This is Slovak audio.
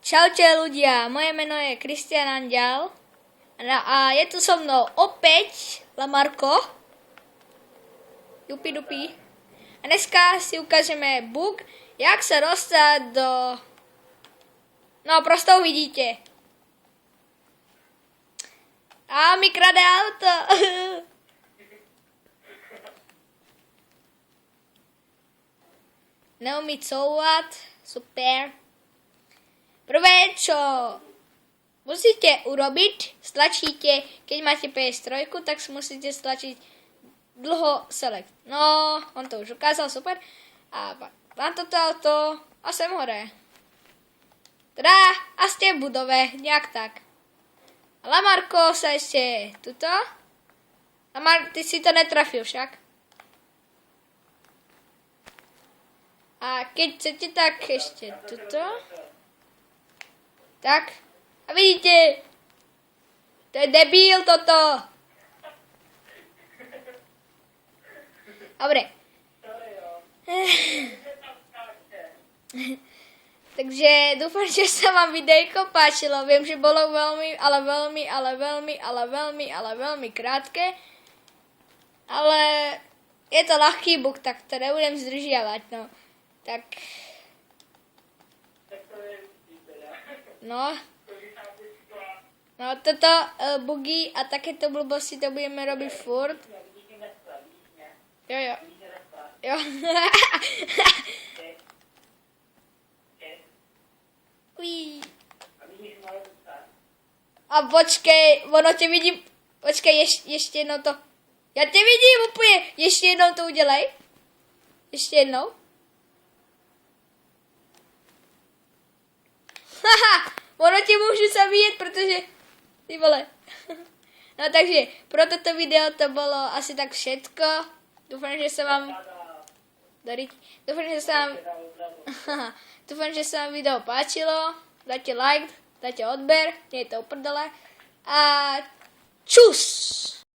Čaute ľudia, moje meno je Kristián Andial a je tu so mnou opäť Lamarko. Jupi dupi. A dneska si ukážeme bug, jak sa dostať do... No, prosto uvidíte. A mi krade auto. Neumí couvať, super. Prvé, čo musíte urobiť, stlačíte, keď máte PS3, tak si musíte stlačiť dlho select. No, on to už ukázal, super. A mám toto auto a sem hore. Teda, a ste v budove, nejak tak. A Lamarko sa ešte tuto. Lamar, ty si to netrafil však. A keď chcete, tak ešte tuto. Tak. A vidíte, to je debil toto. Dobre. Takže dúfam, že sa vám videjko páčilo. Viem, že bolo veľmi krátke. Ale je to ľahký bug, tak to nebudem zdržiavať, no. Tak... No, toto bugy a takéto blbosti to budeme robiť furt. Jo. A počkej, ono tě vidím. Počkej, ještě jednou to. Já tě vidím úplně. Ještě jednou to udělej. Ještě jednou. Haha, ono tě můžu zabíjet, protože... Ty vole. No takže, pro toto video to bylo asi tak všetko. Dúfam, že sa vám... Dúfam, že sa vám video páčilo. Dajte like, dajte odber, nie je to uprdele. A čus!